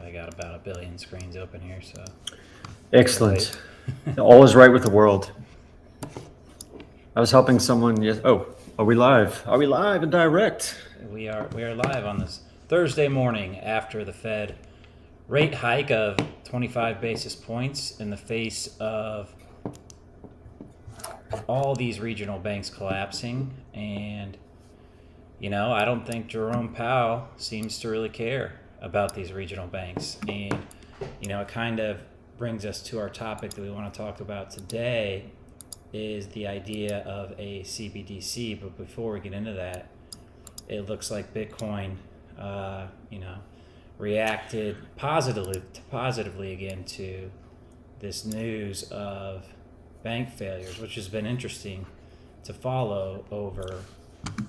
I got about a billion screens open here, so. Excellent. All is right with the world. I was helping someone. Yes. Oh, are we live? Are we live and direct? We are live on this Thursday morning after the Fed rate hike of 25 basis points in the face of all these regional banks collapsing. And, I don't think Jerome Powell seems to really care about these regional banks. And, it kind of brings us to our topic that we want to talk about today is the idea of a CBDC. But before we get into that, it looks like Bitcoin, reacted positively again to this news of bank failures, which has been interesting to follow over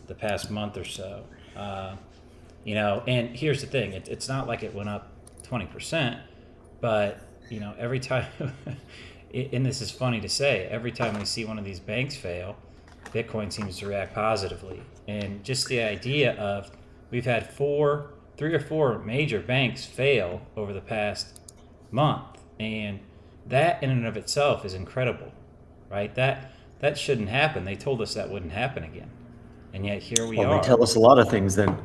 the past month or so. And here's the thing: it's not like it went up 20%, but every time, and this is funny to say, every time we see one of these banks fail, Bitcoin seems to react positively. And just the idea of we've had 3 or 4 major banks fail over the past month, and that in and of itself is incredible, right? That shouldn't happen. They told us that wouldn't happen again, and yet here we are. They tell us a lot of things then.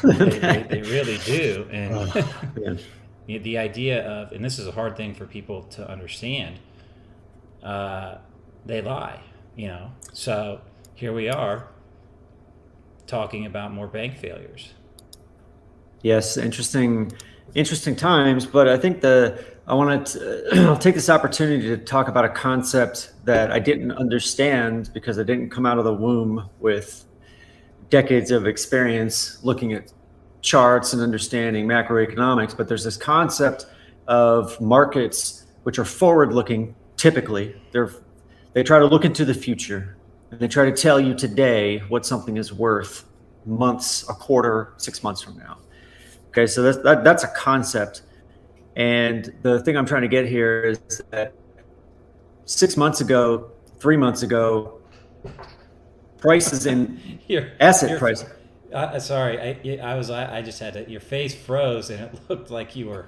they really do. And Man. the idea of, and this is a hard thing for people to understand, they lie, So here we are talking about more bank failures. Yes, interesting times. But I think I'll take this opportunity to talk about a concept that I didn't understand because I didn't come out of the womb with decades of experience looking at charts and understanding macroeconomics. But there's this concept of markets which are forward-looking. Typically, they try to look into the future and they try to tell you today what something is worth months, a quarter, 6 months from now. Okay, so that's a concept. And the thing I'm trying to get here is that 6 months ago, 3 months ago, prices in asset prices. Sorry, I just had to. Your face froze, and it looked like you were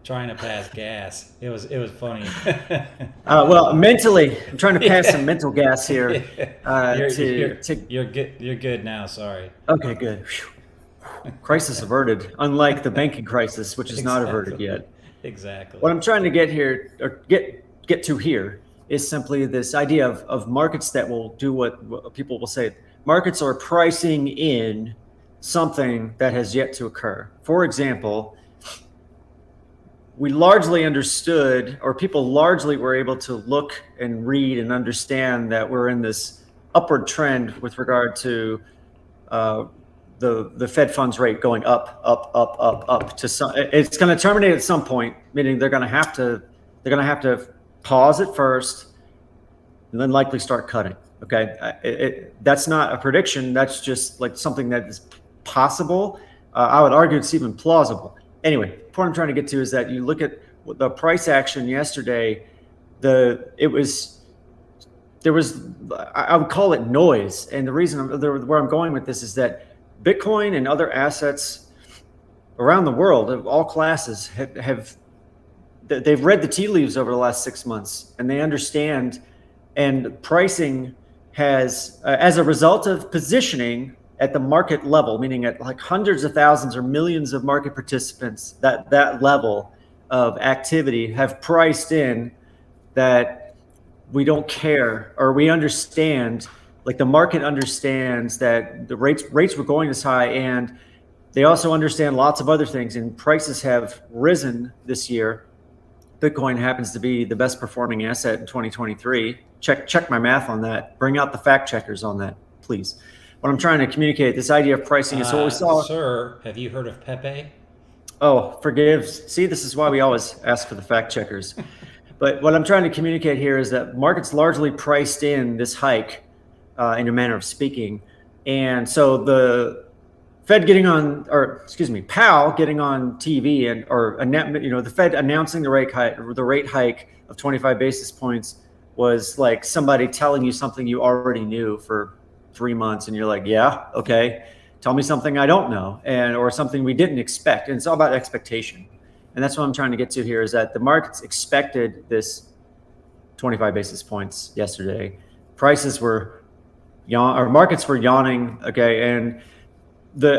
trying to pass gas. It was funny. Well, mentally, I'm trying to pass some mental gas here. You're good. You're good now. Sorry. Okay, good. Crisis averted, unlike the banking crisis, which is not averted yet. Exactly. What I'm trying to get here, or get to here, is simply this idea of markets that will do what people will say. Markets are pricing in something that has yet to occur. For example, we largely understood, or people largely were able to look and read and understand that we're in this upward trend with regard to the Fed funds rate going up to some. It's going to terminate at some point, meaning they're going to have to pause at first, and then likely start cutting. Okay, that's not a prediction. That's just like something that is possible. I would argue it's even plausible. Anyway, the point I'm trying to get to is that you look at the price action yesterday. I would call it noise, and the reason where I'm going with this is that Bitcoin and other assets around the world of all classes they've read the tea leaves over the last 6 months, and they understand. And pricing has, as a result of positioning at the market level, meaning at like hundreds of thousands or millions of market participants, that level of activity have priced in that we don't care, or we understand. Like the market understands that the rates were going this high, and they also understand lots of other things, and prices have risen this year. Bitcoin happens to be the best performing asset in 2023. Check my math on that. Bring out the fact checkers on that, please. What I'm trying to communicate, this idea of pricing is what we saw. Sir, have you heard of Pepe? Oh, forgive. See, this is why we always ask for the fact checkers. But what I'm trying to communicate here is that markets largely priced in this hike, in a manner of speaking. And so the Fed Powell getting on TV the Fed announcing the rate hike of 25 basis points was like somebody telling you something you already knew for 3 months, and you're like, yeah, okay. Tell me something I don't know, or something we didn't expect. And it's all about expectation. And that's what I'm trying to get to here, is that the markets expected this 25 basis points yesterday. Prices were markets were yawning. Okay. And the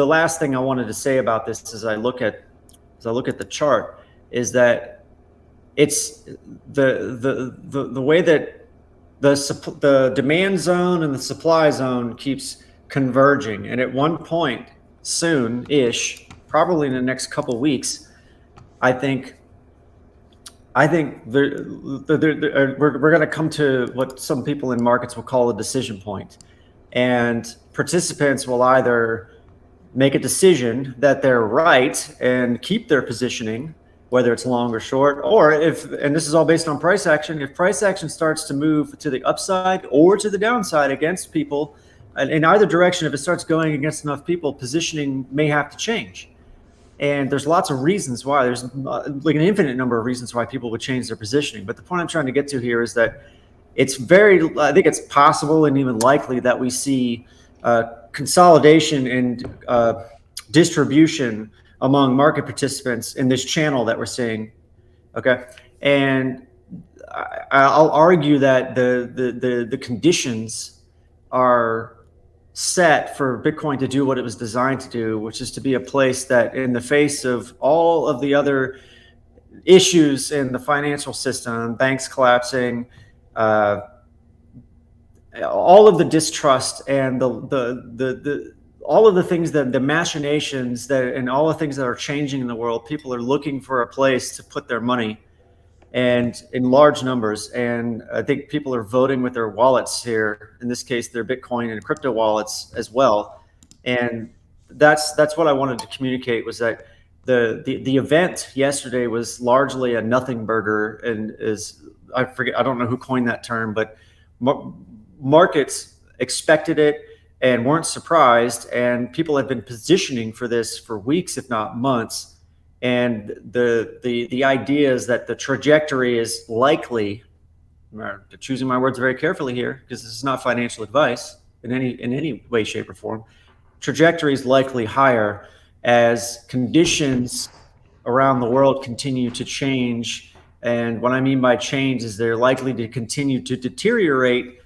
last thing I wanted to say about this, as I look at the chart, is that it's the way that the demand zone and the supply zone keeps converging, and at one point soon-ish, probably in the next couple of weeks, I think we're going to come to what some people in markets will call a decision point, and participants will either make a decision that they're right and keep their positioning, whether it's long or short, or and this is all based on price action, if price action starts to move to the upside or to the downside against people, in either direction, if it starts going against enough people, positioning may have to change. And there's lots of reasons why. There's like an infinite number of reasons why people would change their positioning. But the point I'm trying to get to here is that I think it's possible and even likely that we see consolidation and distribution among market participants in this channel that we're seeing. Okay. And I'll argue that the conditions are set for Bitcoin to do what it was designed to do, which is to be a place that, in the face of all of the other issues in the financial system, banks collapsing, all of the distrust and all of the things, that the machinations that, and all the things that are changing in the world, people are looking for a place to put their money, and in large numbers. And I think people are voting with their wallets here, in this case their Bitcoin and crypto wallets as well. And that's what I wanted to communicate, was that the event yesterday was largely a nothing burger, and I don't know who coined that term, but markets expected it and weren't surprised, and people have been positioning for this for weeks, if not months. And the idea is that the trajectory is likely, choosing my words very carefully here, because this is not financial advice in any way, shape, or form, trajectory is likely higher as conditions around the world continue to change. And what I mean by change is they're likely to continue to deteriorate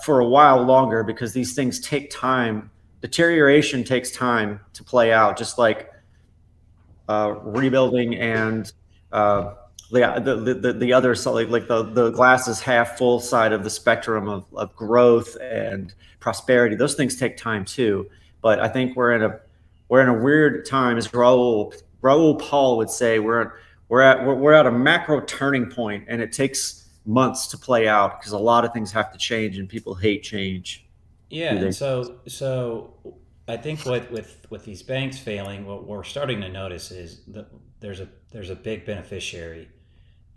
for a while longer, because these things take time. Deterioration takes time to play out, just like rebuilding and the other side, like the glass is half full side of the spectrum of growth and prosperity. Those things take time too. But I think we're in a weird time, as Raoul Paul would say. We're at a macro turning point, and it takes months to play out, because a lot of things have to change, and people hate change. Yeah, and so I think with these banks failing, what we're starting to notice is that there's a big beneficiary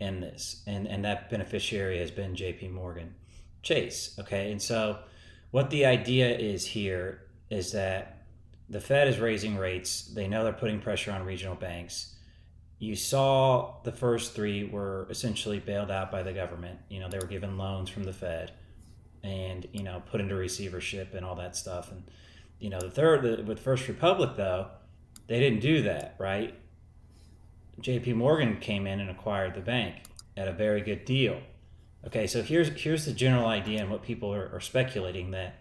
in this, and that beneficiary has been J.P. Morgan Chase. Okay, and so what the idea is here is that the Fed is raising rates. They know they're putting pressure on regional banks. You saw the first three were essentially bailed out by the government. They were given loans from the Fed, and put into receivership and all that stuff. And with First Republic, though, they didn't do that, right? J.P. Morgan came in and acquired the bank at a very good deal. Okay, so here's the general idea, and what people are speculating, that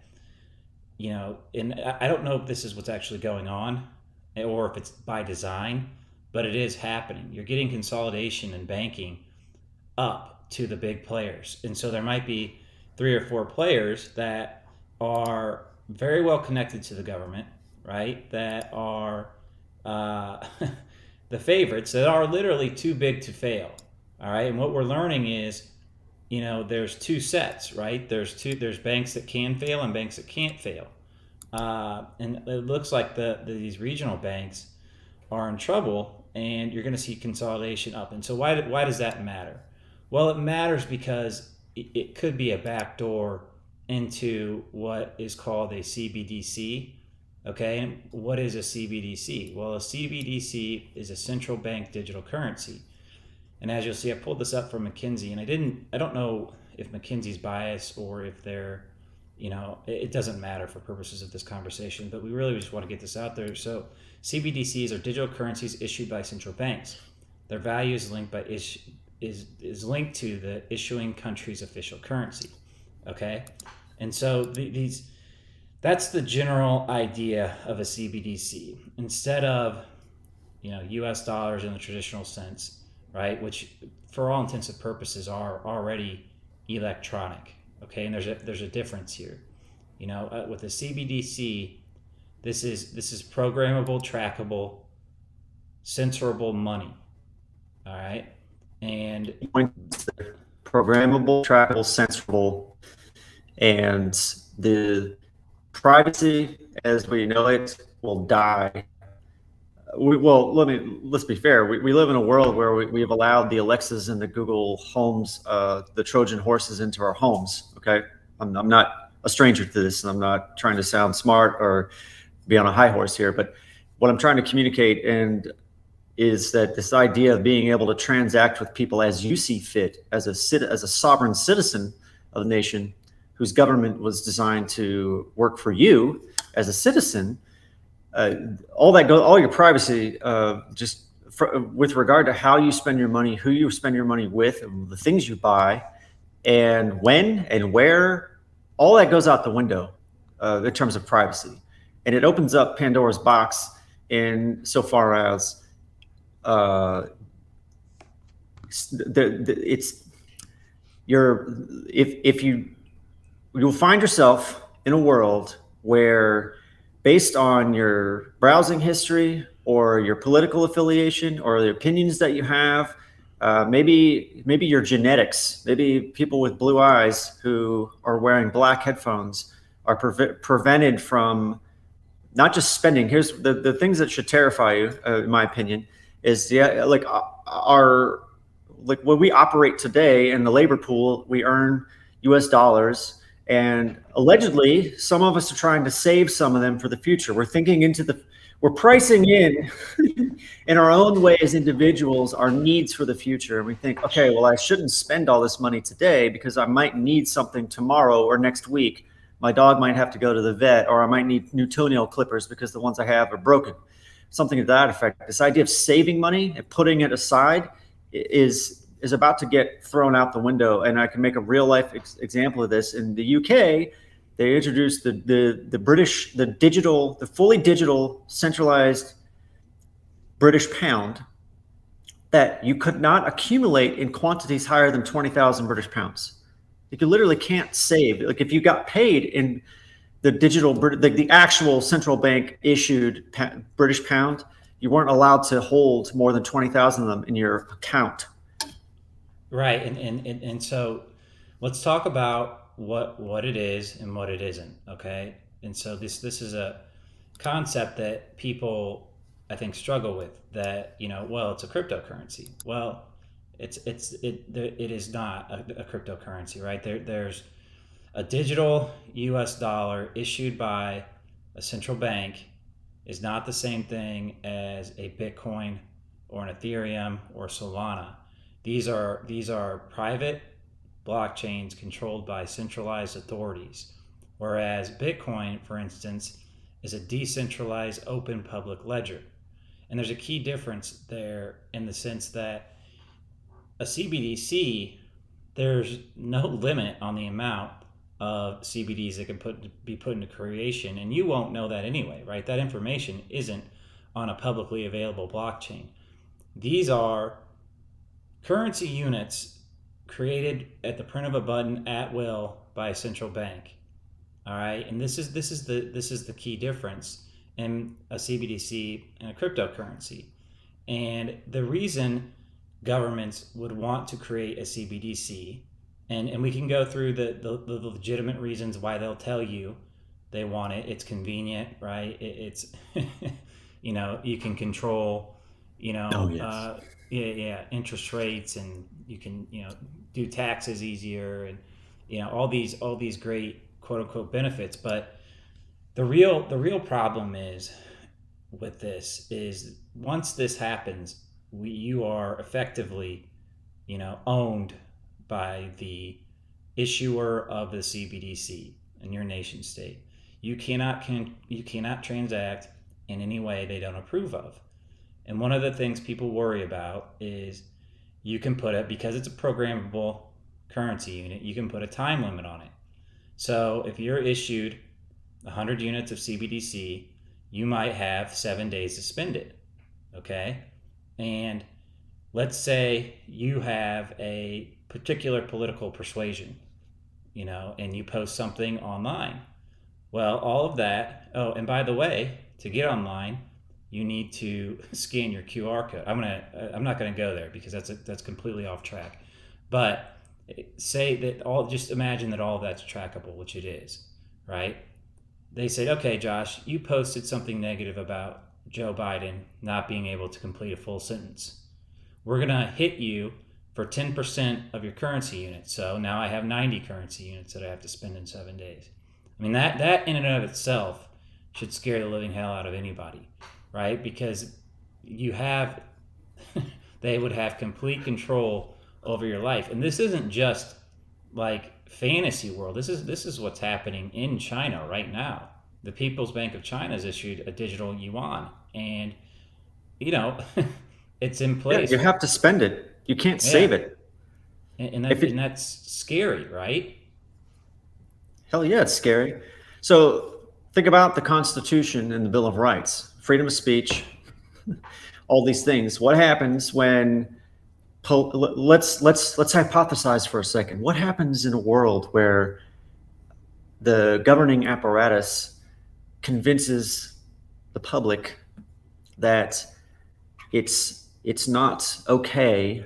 and I don't know if this is what's actually going on, or if it's by design, but it is happening. You're getting consolidation in banking up to the big players, and so there might be 3 or 4 players that are very well connected to the government, right? That are the favorites, that are literally too big to fail. All right, and what we're learning is, there's 2 sets, right? There's banks that can fail and banks that can't fail, and it looks like these regional banks are in trouble, and you're going to see consolidation up. And so why does that matter? Well, it matters because it could be a backdoor into what is called a CBDC. Okay, and what is a CBDC? Well, a CBDC is a central bank digital currency. And as you'll see, I pulled this up from McKinsey, and I don't know if McKinsey's biased or if they're it doesn't matter for purposes of this conversation, but we really just want to get this out there. So CBDCs are digital currencies issued by central banks. Their value is linked is linked to the issuing country's official currency. Okay, and so these that's the general idea of a CBDC. Instead of U.S. dollars in the traditional sense, right? Which, for all intents and purposes, are already electronic. Okay, and there's a difference here. With a CBDC, this is programmable, trackable, censorable money. All right, and Programmable, trackable, sensible, and the privacy as we know it will die. Let's be fair. We live in a world where we have allowed the Alexas and the Google Homes, the Trojan horses into our homes. Okay. I'm not a stranger to this, and I'm not trying to sound smart or be on a high horse here, but what I'm trying to communicate is that this idea of being able to transact with people as you see fit, as a sovereign citizen of a nation whose government was designed to work for you as a citizen, all your privacy, with regard to how you spend your money, who you spend your money with, and the things you buy, and when and where, all that goes out the window in terms of privacy, and it opens up Pandora's box in so far as you'll find yourself in a world where, based on your browsing history or your political affiliation or the opinions that you have, maybe your genetics, maybe people with blue eyes who are wearing black headphones are prevented from not just spending. Here's the things that should terrify you, in my opinion, is when we operate today in the labor pool, we earn US dollars. And allegedly, some of us are trying to save some of them for the future. We're pricing in in our own way as individuals, our needs for the future. And we think, okay, well, I shouldn't spend all this money today because I might need something tomorrow or next week. My dog might have to go to the vet, or I might need new toenail clippers because the ones I have are broken. Something to that effect. This idea of saving money and putting it aside is about to get thrown out the window. And I can make a real life example of this. In the UK, they introduced the fully digital centralized British pound that you could not accumulate in quantities higher than 20,000 British pounds. You literally can't save. Like, if you got paid in the actual central bank issued British pound, you weren't allowed to hold more than 20,000 of them in your account. Right, and so let's talk about what it is and what it isn't. Okay, and so this is a concept that people, I think, struggle with. That well, it's a cryptocurrency. Well, it is not a cryptocurrency, right? There's a digital U.S. dollar issued by a central bank is not the same thing as a Bitcoin or an Ethereum or Solana. These are private blockchains controlled by centralized authorities, whereas Bitcoin, for instance, is a decentralized open public ledger. And there's a key difference there in the sense that a CBDC, there's no limit on the amount of CBDs that can be put into creation, and you won't know that anyway, right? That information isn't on a publicly available blockchain. These are currency units created at the print of a button at will by a central bank. All right, and this is the key difference in a CBDC and a cryptocurrency. And the reason governments would want to create a CBDC, and we can go through the legitimate reasons why they'll tell you they want it. It's convenient, right? It's you can control Oh, yes. interest rates, and you can do taxes easier, and all these great quote unquote benefits. But the real problem is with this is, once this happens, you are effectively owned by the issuer of the CBDC. in your nation state. You cannot transact in any way they don't approve of. And one of the things people worry about is you can put it, because it's a programmable currency unit, you can put a time limit on it. So if you're issued 100 units of CBDC, you might have 7 days to spend it. Okay? And let's say you have a particular political persuasion, and you post something online. Well, all of that. Oh, and by the way, to get online, you need to scan your QR code. I'm not gonna go there because that's completely off track. But say that just imagine that all of that's trackable, which it is, right? They said, okay, Josh, you posted something negative about Joe Biden not being able to complete a full sentence. We're gonna hit you for 10% of your currency units. So now I have 90 currency units that I have to spend in 7 days. I mean, that in and of itself should scare the living hell out of anybody, right? Because they would have complete control over your life. And this isn't just like fantasy world. This is what's happening in China right now. The People's Bank of China has issued a digital yuan, and it's in place. Yeah, you have to spend it. You can't save it. And that's scary, right? Hell yeah, it's scary. So think about the Constitution and the Bill of Rights, freedom of speech, all these things. What happens when let's hypothesize for a second. What happens in a world where the governing apparatus convinces the public that it's not okay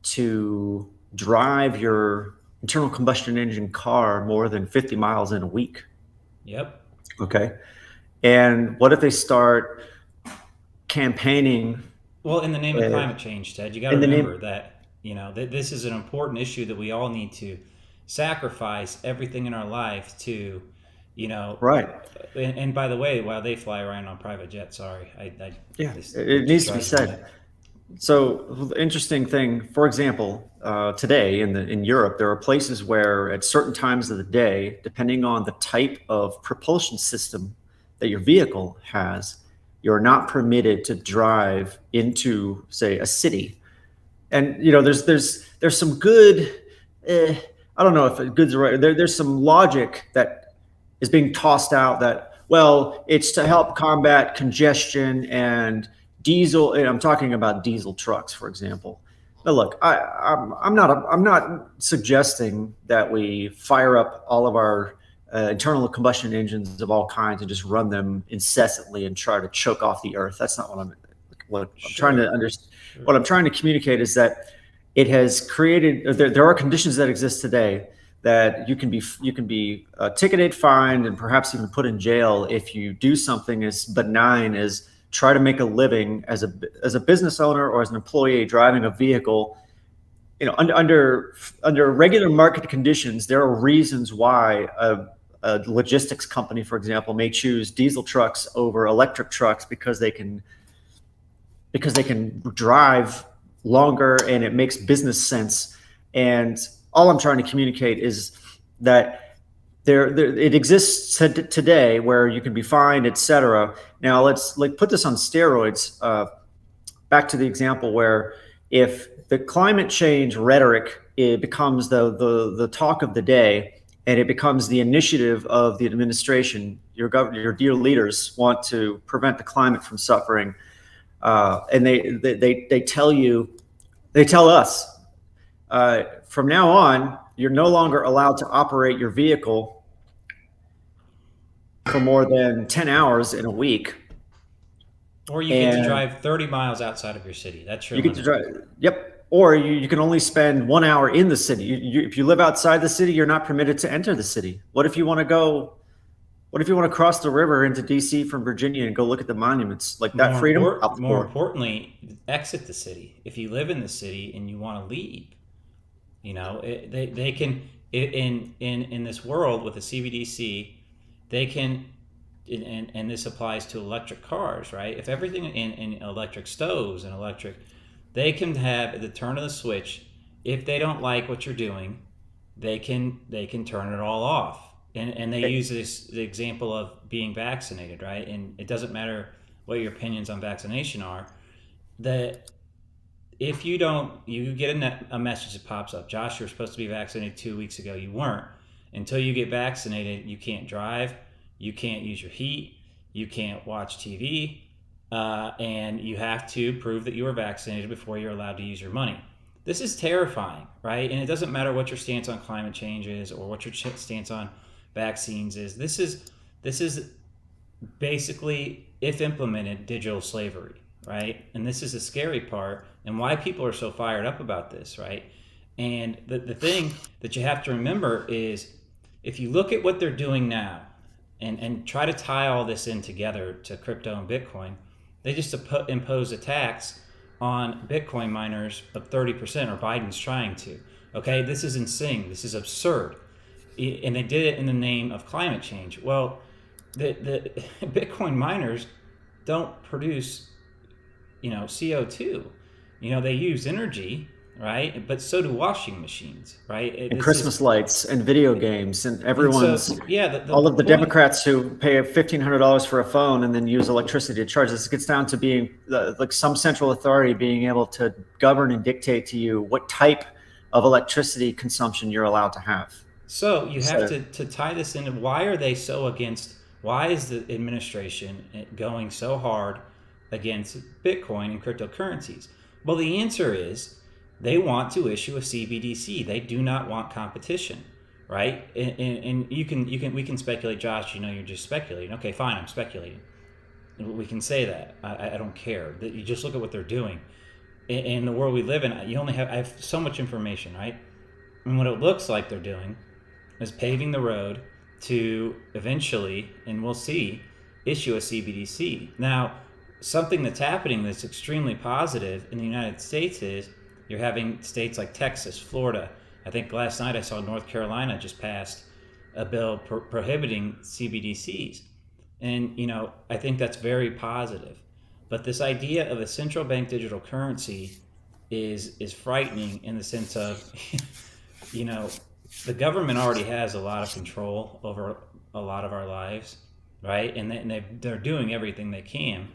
to drive your internal combustion engine car more than 50 miles in a week? Yep. Okay. And what if they start campaigning? Well, in the name of climate change, Ted, you got to remember that this is an important issue that we all need to sacrifice everything in our life to, Right. And by the way, while they fly around on private jets, sorry, it needs to be said. So the interesting thing, for example, today in Europe, there are places where at certain times of the day, depending on the type of propulsion system that your vehicle has, you're not permitted to drive into, say, a city. And there's some good, I don't know if good's right. There's some logic that is being tossed out that, well, it's to help combat congestion and diesel. And I'm talking about diesel trucks, for example. Now, look, I'm not suggesting that we fire up all of our internal combustion engines of all kinds and just run them incessantly and try to choke off the earth. That's not what I'm trying to understand. Sure. What I'm trying to communicate is that it has created. There are conditions that exist today that you can be ticketed, fined, and perhaps even put in jail if you do something as benign as try to make a living as a business owner or as an employee driving a vehicle. Under regular market conditions, there are reasons why a logistics company, for example, may choose diesel trucks over electric trucks because they can drive longer and it makes business sense. And all I'm trying to communicate is that it exists today where you can be fined, etc. Now let's put this on steroids. Back to the example where if the climate change rhetoric, it becomes the talk of the day, and it becomes the initiative of the administration, your dear leaders want to prevent the climate from suffering, and they tell us from now on, you're no longer allowed to operate your vehicle for more than 10 hours in a week. Or you get to drive 30 miles outside of your city. That's your limit. Get to drive. Yep. Or you can only spend 1 hour in the city. If you live outside the city, you're not permitted to enter the city. What if you want to cross the river into DC from Virginia and go look at the monuments? Like that freedom? More importantly, exit the city. If you live in the city and you want to leave, they can, in this world with the CBDC, they can, and this applies to electric cars, right? If everything in electric stoves and electric, they can have at the turn of the switch. If they don't like what you're doing, they can turn it all off. And they use the example of being vaccinated, right? And it doesn't matter what your opinions on vaccination are, that if you don't, you get a message that pops up. Josh, you're supposed to be vaccinated 2 weeks ago. You weren't. Until you get vaccinated, you can't drive, you can't use your heat, you can't watch TV, and you have to prove that you were vaccinated before you're allowed to use your money. This is terrifying, right? And it doesn't matter what your stance on climate change is or what your stance on vaccines is. This is basically, if implemented, digital slavery, right? And this is the scary part and why people are so fired up about this, right? And the thing that you have to remember is if you look at what they're doing now and try to tie all this in together to crypto and Bitcoin, they just impose a tax on Bitcoin miners of 30%, or Biden's trying to. Okay, this is insane. This is absurd. And they did it in the name of climate change. Well, the Bitcoin miners don't produce, CO2. They use energy, right? But so do washing machines, right? And Christmas lights and video games and everyone's, and so, yeah, all of the Democrats who pay $1,500 for a phone and then use electricity to charge. This gets down to being like some central authority being able to govern and dictate to you what type of electricity consumption you're allowed to have. So you have to tie this into why are they so against, why is the administration going so hard against Bitcoin and cryptocurrencies? Well, the answer is they want to issue a CBDC. They do not want competition, right? And we can speculate, Josh. You're just speculating. Okay, fine, I'm speculating. We can say that. I don't care. You just look at what they're doing. In the world we live in, I have so much information, right? And what it looks like they're doing is paving the road to eventually, and we'll see, issue a CBDC. Now, something that's happening that's extremely positive in the United States is you're having states like Texas, Florida. I think last night I saw North Carolina just passed a bill prohibiting CBDCs. And, I think that's very positive. But this idea of a central bank digital currency is frightening in the sense of, the government already has a lot of control over a lot of our lives, right? And they're doing everything they can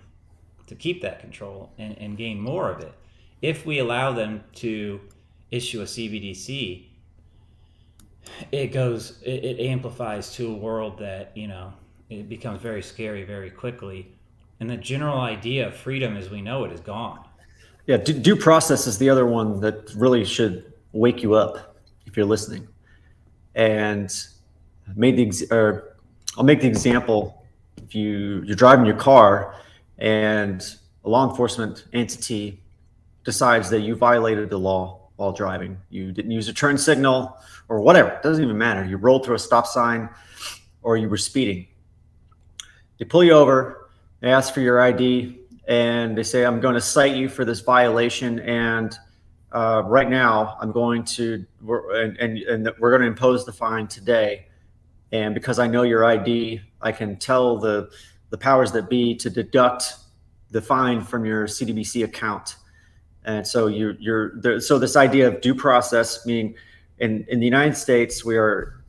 to keep that control and gain more of it. If we allow them to issue a CBDC, it amplifies to a world that, it becomes very scary very quickly. And the general idea of freedom as we know it is gone. Yeah, due process is the other one that really should wake you up if you're listening. And I'll make the example: if you're driving your car and a law enforcement entity decides that you violated the law while driving, you didn't use a turn signal or whatever, it doesn't even matter. You rolled through a stop sign or you were speeding. They pull you over, they ask for your ID, and they say, I'm going to cite you for this violation, and right now I'm going to, and we're going to impose the fine today. And because I know your ID, I can tell the powers that be to deduct the fine from your CBDC account. And so so this idea of due process, meaning in the United States, we are,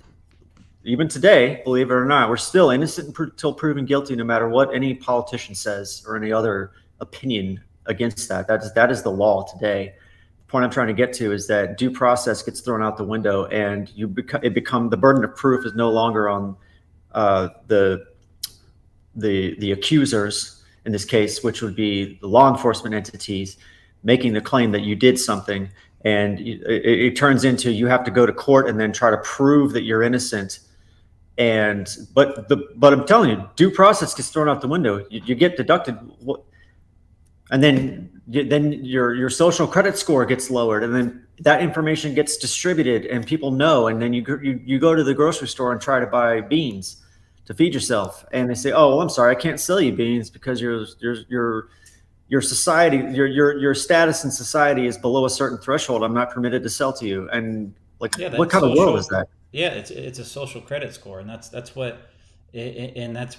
even today, believe it or not, we're still innocent until proven guilty, no matter what any politician says or any other opinion against that. That is the law today. The point I'm trying to get to is that due process gets thrown out the window, and the burden of proof is no longer on the accusers in this case, which would be the law enforcement entities, making the claim that you did something, and it turns into you have to go to court and then try to prove that you're innocent. But I'm telling you, due process gets thrown out the window. You get deducted, and then your social credit score gets lowered, and then that information gets distributed, and people know. And then you go to the grocery store and try to buy beans to feed yourself, and they say, "Oh, well, I'm sorry, I can't sell you beans because your society, your status in society is below a certain threshold. I'm not permitted to sell to you." And what kind of world is that? Yeah, it's a social credit score, and that's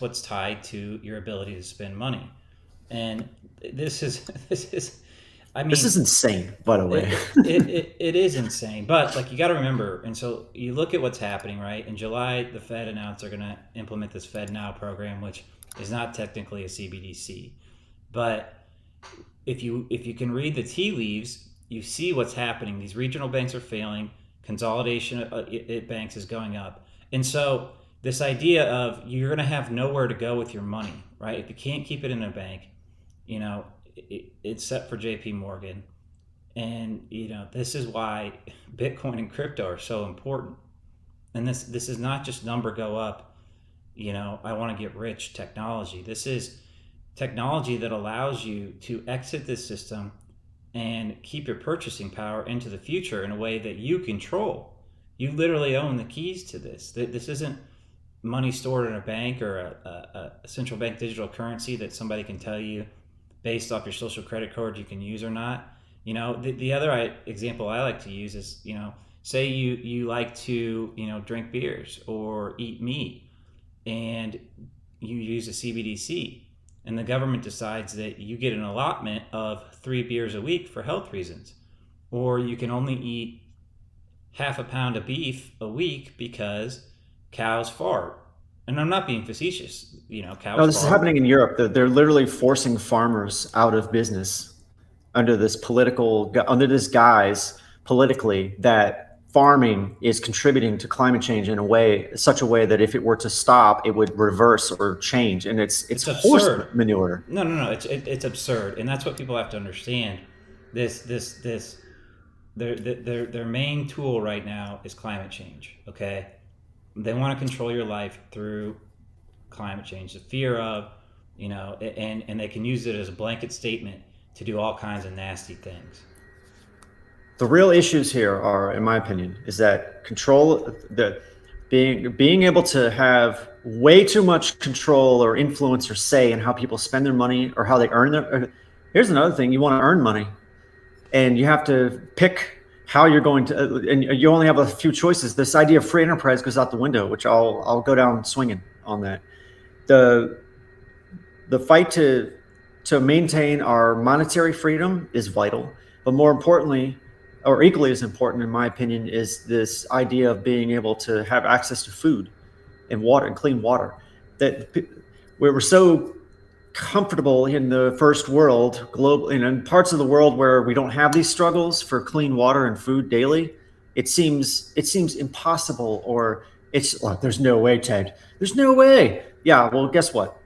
what's tied to your ability to spend money. And this is I This is mean, insane, by the way. it is insane. But like you got to remember, and so you look at what's happening, right? In July, the Fed announced they're going to implement this Fed Now program, which is not technically a CBDC, but if you can read the tea leaves, you see what's happening. These regional banks are failing. Consolidation at banks is going up, and so this idea of you're going to have nowhere to go with your money, right? If you can't keep it in a bank, you know, it's set for J.P. Morgan, and this is why Bitcoin and crypto are so important. And this is not just number go up. I want to get rich technology. This is technology that allows you to exit this system and keep your purchasing power into the future in a way that you control. You literally own the keys to this. This isn't money stored in a bank or a central bank digital currency that somebody can tell you based off your social credit card you can use or not. The other example I like to use is, say you like to, drink beers or eat meat, and you use a CBDC, and the government decides that you get an allotment of 3 beers a week for health reasons, or you can only eat half a pound of beef a week because cows fart. And I'm not being facetious. No, Cows this is fart. happening in Europe. They're literally forcing farmers out of business under this guise politically that farming is contributing to climate change in such a way that if it were to stop, it would reverse or change. And it's It's horse absurd. manure. No. It's absurd, and that's what people have to understand. This their main tool right now is climate change. Okay, they want to control your life through climate change, the fear of, and they can use it as a blanket statement to do all kinds of nasty things. The real issues here are, in my opinion, is that being able to have way too much control or influence or say in how people spend their money or how they earn their. Here's another thing: you want to earn money, and you have to pick how you're going to, and you only have a few choices. This idea of free enterprise goes out the window, which I'll go down swinging on that. The the fight to maintain our monetary freedom is vital, but more importantly, or equally as important, in my opinion, is this idea of being able to have access to food and water and clean water. That we were so comfortable in the first world, global, in parts of the world where we don't have these struggles for clean water and food daily. It seems impossible, or there's no way, Ted. There's no way. Yeah, well, guess what?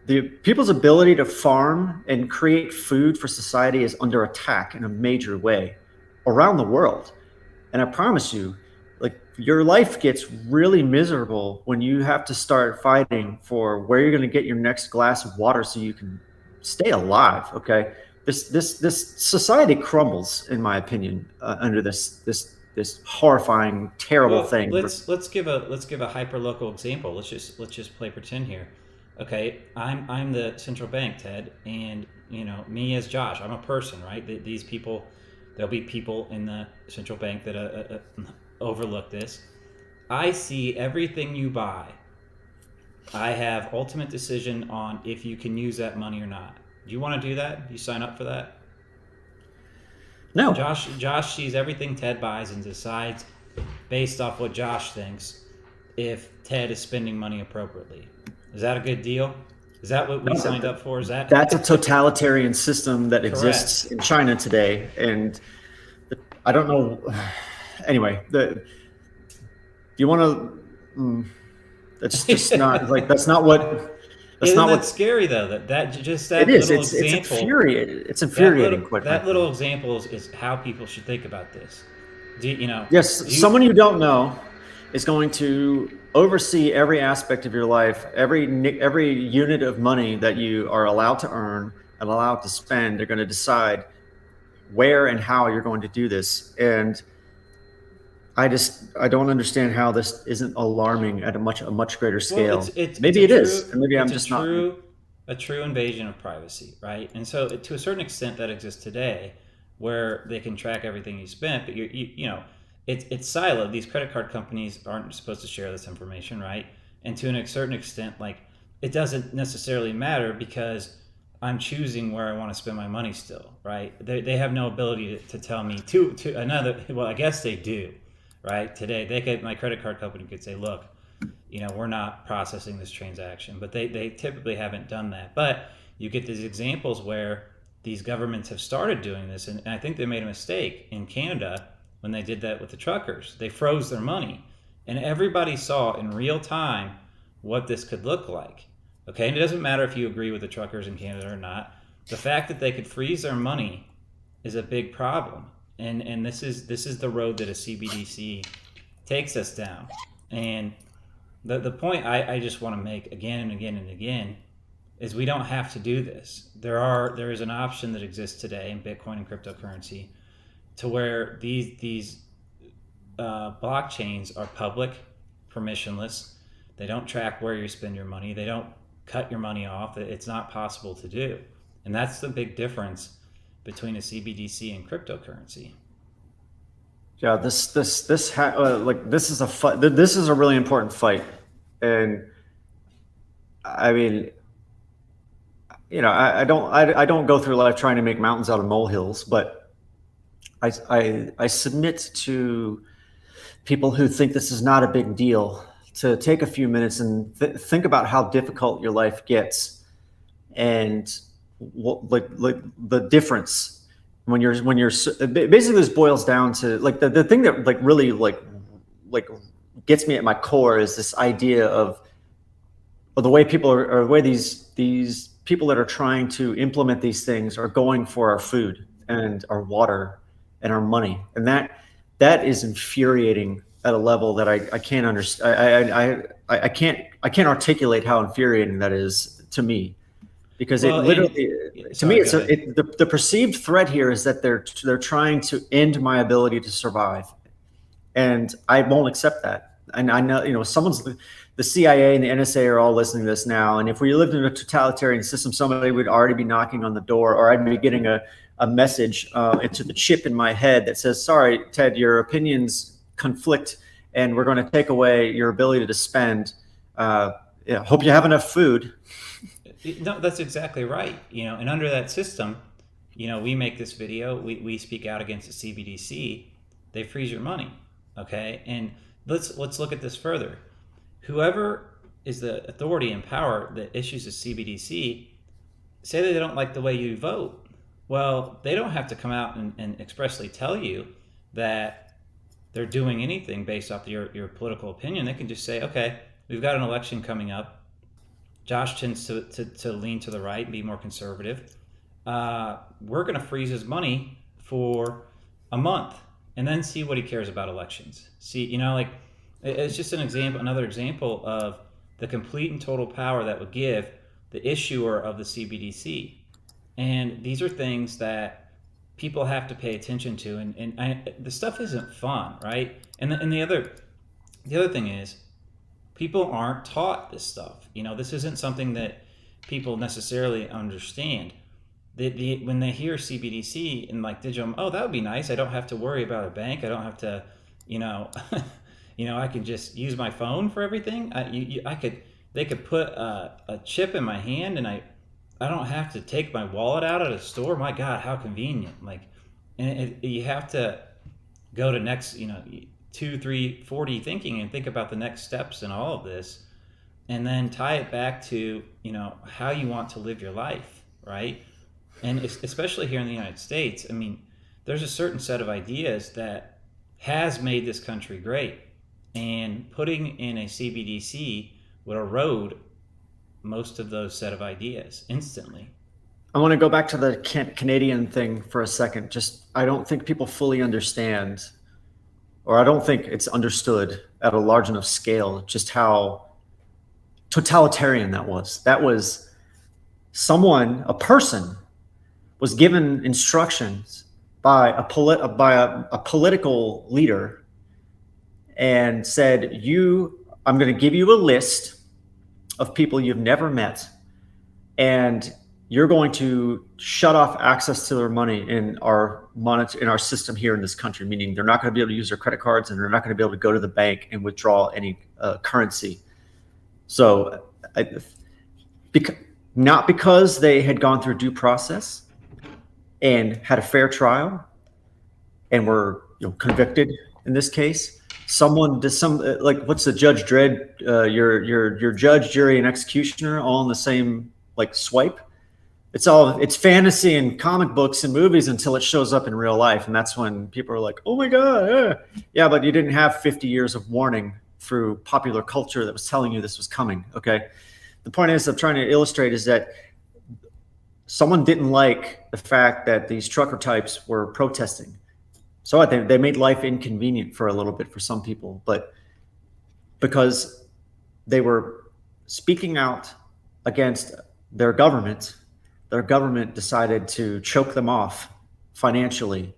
The people's ability to farm and create food for society is under attack in a major way around the world. And I promise you, like, your life gets really miserable when you have to start fighting for where you're going to get your next glass of water so you can stay alive. Okay, this society crumbles, in my opinion, under this horrifying, terrible Well, thing. let's give a hyper local example. Let's just play pretend here. Okay, I'm the central bank, Ted, and me as Josh. I'm a person, right? These people, there'll be people in the central bank that overlook this. I see everything you buy. I have ultimate decision on if you can use that money or not. Do you want to do that? Do you sign up for that? No, Josh sees everything Ted buys and decides based off what Josh thinks if Ted is spending money appropriately. Is that a good deal? Is that what we signed up for? Is that that's a totalitarian system that exists correct? in China today, and I don't know. Anyway, you want to? That's just not like that's Isn't not that what scary though? That it is. little It's example, infuriating. It's that infuriating, little quite that frankly. little example is how people should think about this. Do you know? Yes, Do you someone you don't know is going to oversee every aspect of your life, every unit of money that you are allowed to earn and allowed to spend. They're going to decide where and how you're going to do this, and I don't understand how this isn't alarming at a much greater Well, it's scale. it's it's Maybe a it is, true and maybe I'm it's a just not. true invasion of privacy, right? And so to a certain extent that exists today, where they can track everything you spent, but it's siloed. These credit card companies aren't supposed to share this information, right? And to a certain extent, like, it doesn't necessarily matter because I'm choosing where I want to spend my money still, right? They have no ability to tell me to another. Well, I guess they do, right? Today, my credit card company could say, look, we're not processing this transaction, but they typically haven't done that. But you get these examples where these governments have started doing this, and I think they made a mistake in Canada when they did that with the truckers. They froze their money, and everybody saw in real time what this could look like. Okay, and it doesn't matter if you agree with the truckers in Canada or not. The fact that they could freeze their money is a big problem, and this is the road that a CBDC takes us down. And the point I just want to make again and again and again is we don't have to do this. There is an option that exists today in Bitcoin and cryptocurrency to where these blockchains are public, permissionless. They don't track where you spend your money. They don't cut your money off. It's not possible to do, and that's the big difference between a CBDC and cryptocurrency. Yeah, this is a fight. This is a really important fight, and I mean, I don't go through life trying to make mountains out of molehills, but I submit to people who think this is not a big deal to take a few minutes and think about how difficult your life gets, and like the difference when you're basically this boils down to like the thing that like really like gets me at my core is this idea of the way people are, or the way these people that are trying to implement these things are going for our food and our water and our money, and that is infuriating at a level that I can't understand. I can't articulate how infuriating that is to me, because it literally, to me, the perceived threat here is that they're trying to end my ability to survive, and I won't accept that. And I know, the CIA and the NSA are all listening to this now, and if we lived in a totalitarian system, somebody would already be knocking on the door, or I'd be getting a message into the chip in my head that says, "Sorry, Ted, your opinions conflict, and we're going to take away your ability to spend. Hope you have enough food." No, that's exactly right. And under that system, we make this video, we speak out against the CBDC, they freeze your money. Okay, and let's look at this further. Whoever is the authority and power that issues a CBDC, say that they don't like the way you vote. Well, they don't have to come out and expressly tell you that they're doing anything based off your political opinion. They can just say, okay, we've got an election coming up. Josh tends to lean to the right and be more conservative. We're going to freeze his money for a month and then see what he cares about elections. See, it's just another example of the complete and total power that would give the issuer of the CBDC. And these are things that people have to pay attention to, and the stuff isn't fun, right? And the other thing is, people aren't taught this stuff. This isn't something that people necessarily understand. When they hear CBDC and like digital, oh, that would be nice. I don't have to worry about a bank. I don't have to, I can just use my phone for everything. They could put a chip in my hand, and I don't have to take my wallet out at a store. My God, how convenient! And you have to go to next, 2, 3, 4D thinking and think about the next steps in all of this, and then tie it back to how you want to live your life, right? And especially here in the United States, I mean, there's a certain set of ideas that has made this country great, and putting in a CBDC would erode most of those set of ideas instantly. I want to go back to the Canadian thing for a second. I don't think people fully understand, or I don't think it's understood at a large enough scale, just how totalitarian that was. That was a person was given instructions by a political leader and said, I'm going to give you a list of people you've never met, and you're going to shut off access to their money in our system here in this country, meaning they're not going to be able to use their credit cards, and they're not going to be able to go to the bank and withdraw any currency. So not because they had gone through due process and had a fair trial and were convicted in this case. Someone does some like what's the Judge Dredd? Your judge, jury, and executioner all in the same like swipe. It's fantasy and comic books and movies until it shows up in real life, and that's when people are like, "Oh my god, yeah!" But you didn't have 50 years of warning through popular culture that was telling you this was coming. Okay, the point is, I'm trying to illustrate is that someone didn't like the fact that these trucker types were protesting. So they made life inconvenient for a little bit for some people, but because they were speaking out against their government decided to choke them off financially,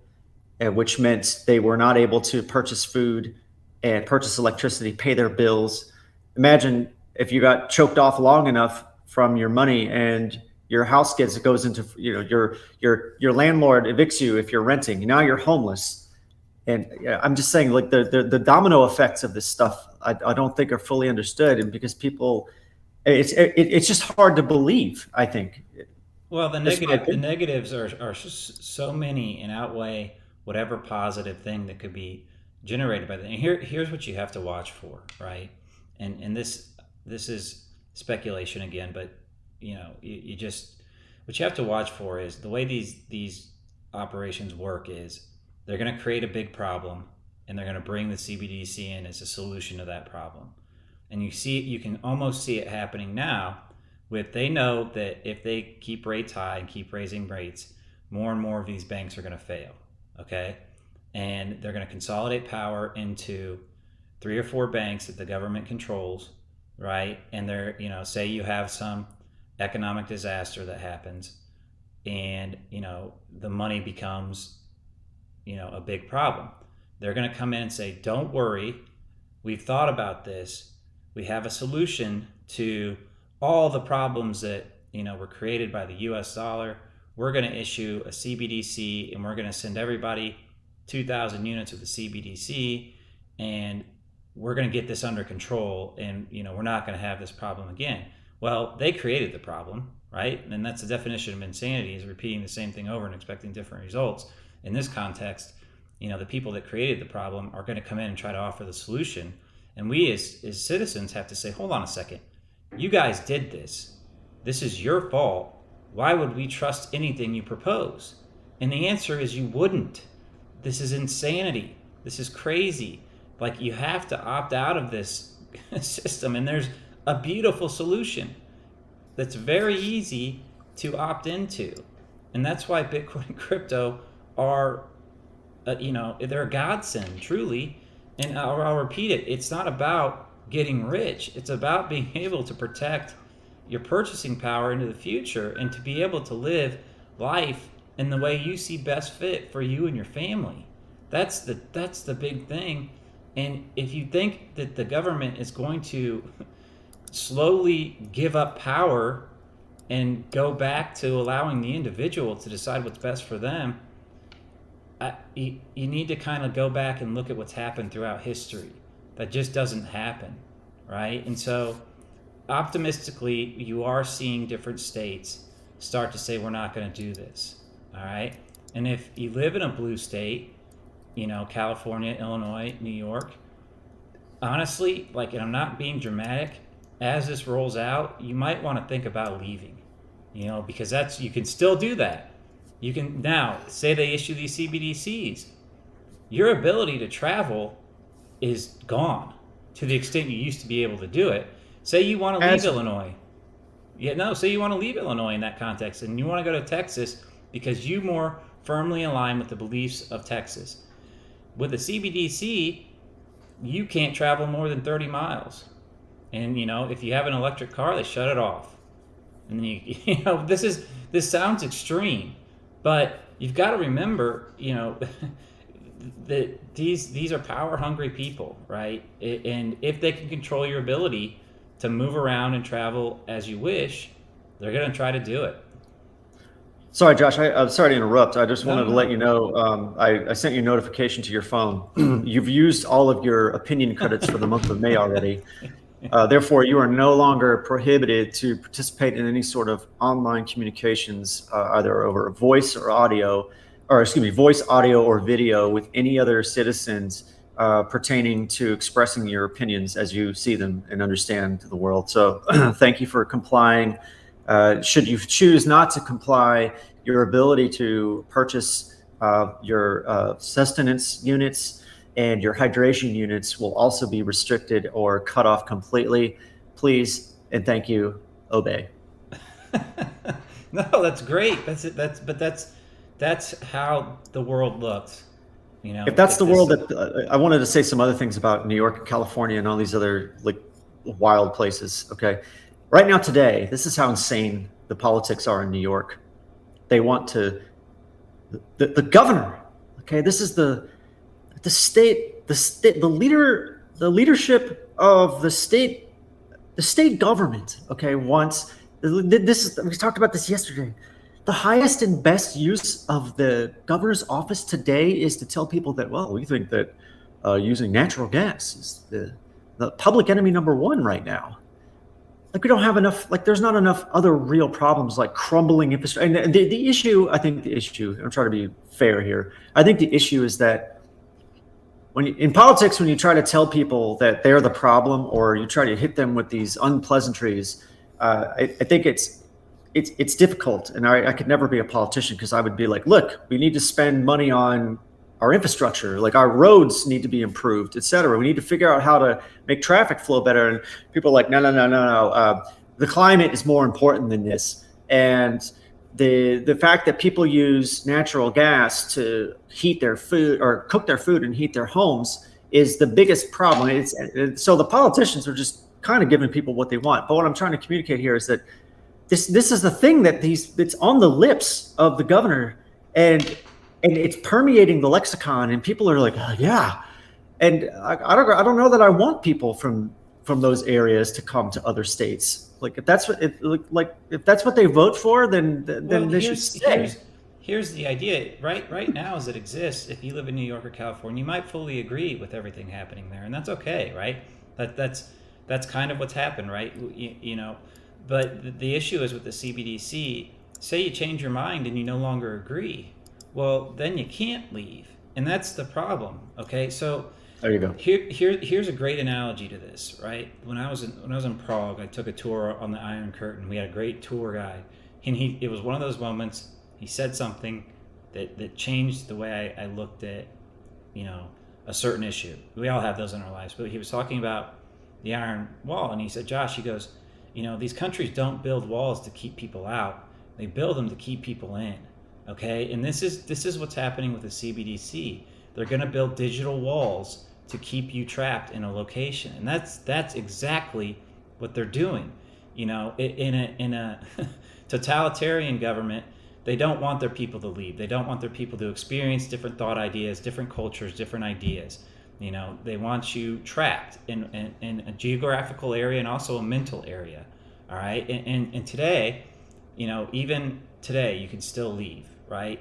which meant they were not able to purchase food and purchase electricity, pay their bills. Imagine if you got choked off long enough from your money and your house goes into, your landlord evicts you if you're renting. Now you're homeless. And I'm just saying, like the domino effects of this stuff, I don't think are fully understood, and because people, it's just hard to believe, I think. Well, the negatives are so many and outweigh whatever positive thing that could be generated by that. And here's what you have to watch for, right? And this is speculation again, but you just, what you have to watch for is the way these operations work is they're going to create a big problem and they're going to bring the CBDC in as a solution to that problem. And you can almost see it happening now they know that if they keep rates high and keep raising rates, more and more of these banks are going to fail. Okay. And they're going to consolidate power into 3 or 4 banks that the government controls. Right. And they're, say you have some economic disaster that happens and, the money becomes, a big problem. They're going to come in and say, don't worry. We've thought about this. We have a solution to all the problems that, were created by the US dollar. We're going to issue a CBDC and we're going to send everybody 2,000 units of the CBDC and we're going to get this under control and, we're not going to have this problem again. Well, they created the problem, right? And that's the definition of insanity, is repeating the same thing over and expecting different results. In this context, the people that created the problem are going to come in and try to offer the solution. And we as citizens have to say, hold on a second. You guys did this. This is your fault. Why would we trust anything you propose? And the answer is you wouldn't. This is insanity. This is crazy. Like, you have to opt out of this system. And there's a beautiful solution that's very easy to opt into. And that's why Bitcoin and crypto are, they're a godsend, truly. And I'll repeat it. It's not about getting rich. It's about being able to protect your purchasing power into the future and to be able to live life in the way you see best fit for you and your family. That's the big thing. And if you think that the government is going to slowly give up power and go back to allowing the individual to decide what's best for them, you need to kind of go back and look at what's happened throughout history. That just doesn't happen, right? And so optimistically, you are seeing different states start to say, we're not going to do this, all right? And if you live in a blue state, California, Illinois, New York, honestly, and I'm not being dramatic, as this rolls out, you might want to think about leaving, because you can still do that. You can now say they issue these CBDCs. Your ability to travel is gone to the extent you used to be able to do it. Say you want to leave Illinois. Say you want to leave Illinois in that context and you want to go to Texas because you more firmly align with the beliefs of Texas. With the CBDC, you can't travel more than 30 miles. And, if you have an electric car, they shut it off. And then this sounds extreme, but you've got to remember, that these are power hungry people, right? And if they can control your ability to move around and travel as you wish, they're going to try to do it. Sorry, Josh, I'm sorry to interrupt. I just wanted to let you know, I sent you a notification to your phone. You've used all of your opinion credits for the month of May already. Therefore, you are no longer prohibited to participate in any sort of online communications, either over voice or audio, or excuse me, voice, audio, or video with any other citizens pertaining to expressing your opinions as you see them and understand the world. So, thank you for complying. Should you choose not to comply, your ability to purchase your sustenance units and your hydration units will also be restricted or cut off completely. Please and thank you, obey. No, that's great. That's it. That's how the world looks. You know, If that's if the this, world that I wanted to say some other things about New York and California and all these other like wild places. Okay. Right now, today, this is how insane the politics are in New York. They want to, the governor, okay, this is the state, the leadership of the state government, okay, wants this is we talked about this yesterday. The highest and best use of the governor's office today is to tell people that, well, we think that using natural gas is the public enemy number one right now. Like we don't have enough, like there's not enough other real problems like crumbling infrastructure. And the issue, I think the issue, I'm trying to be fair here. I think the issue is that in politics, when you try to tell people that they're the problem or you try to hit them with these unpleasantries, I think it's difficult. And I could never be a politician because I would be like, look, we need to spend money on our infrastructure, like our roads need to be improved, et cetera. We need to figure out how to make traffic flow better. And people are like, no. The climate is more important than this. And the fact that people use natural gas to heat their food or cook their food and heat their homes is the biggest problem. So the politicians are just kind of giving people what they want. But what I'm trying to communicate here is that this is the thing that it's on the lips of the governor, and it's permeating the lexicon, and people are like, oh, yeah. And I don't know that I want people from those areas to come to other states. Like if that's what they vote for, then they should stay. Here's the idea. Right now, as it exists, if you live in New York or California, you might fully agree with everything happening there, and that's okay, right? That's kind of what's happened, right? You know, but the issue is with the CBDC. Say you change your mind and you no longer agree. Well, then you can't leave, and that's the problem. Okay, so there you go. Here's a great analogy to this, right? When I was in Prague, I took a tour on the Iron Curtain. We had a great tour guide, and it was one of those moments. He said something that changed the way I looked at, you know, a certain issue. We all have those in our lives, but he was talking about the Iron Wall, and he said, Josh, he goes, you know, these countries don't build walls to keep people out; they build them to keep people in. Okay, and this is what's happening with the CBDC. They're going to build digital walls to keep you trapped in a location, and that's exactly what they're doing. You know, in a totalitarian government, they don't want their people to leave. They don't want their people to experience different thought ideas, different cultures, different ideas. You know, they want you trapped in a geographical area and also a mental area. All right, and today, you know, even today, you can still leave. Right,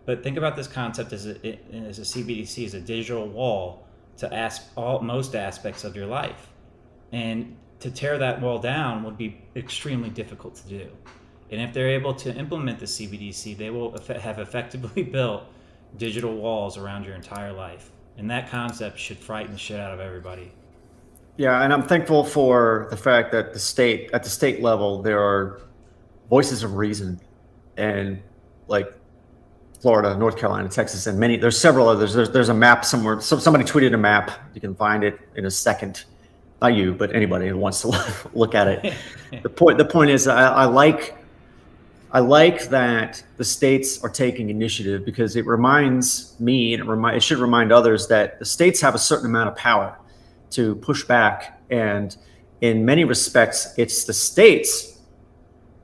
but think about this concept as a CBDC, as a digital wall to most aspects of your life, and to tear that wall down would be extremely difficult to do. And if they're able to implement the CBDC, they will have effectively built digital walls around your entire life, and that concept should frighten the shit out of everybody. Yeah, and I'm thankful for the fact that at the state level, there are voices of reason, and like Florida, North Carolina, Texas, and there's several others. There's a map somewhere. Somebody tweeted a map. You can find it in a second. Not you, but anybody who wants to look at it. The point is, I like that the states are taking initiative because it reminds me, and it should remind others that the states have a certain amount of power to push back, and in many respects, it's the states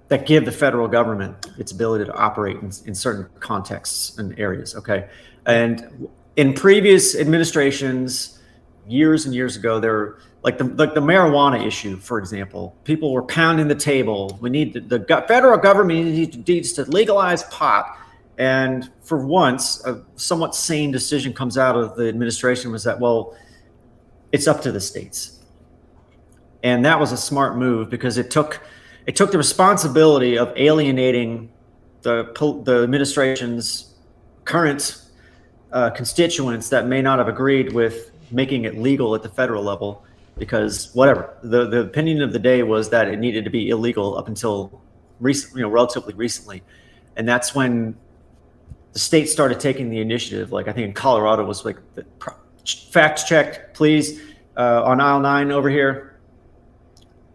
that give the federal government its ability to operate in certain contexts and areas. Okay, and in previous administrations, years and years ago, there were like the marijuana issue, for example. People were pounding the table. We need the federal government needs to legalize pot. And for once, a somewhat sane decision comes out of the administration was that, well, it's up to the states. And that was a smart move because it took the responsibility of alienating the administration's current constituents that may not have agreed with making it legal at the federal level, because whatever the opinion of the day was that it needed to be illegal up until relatively recently, and that's when the state started taking the initiative. Like I think in Colorado was like fact check, please, on aisle 9 over here.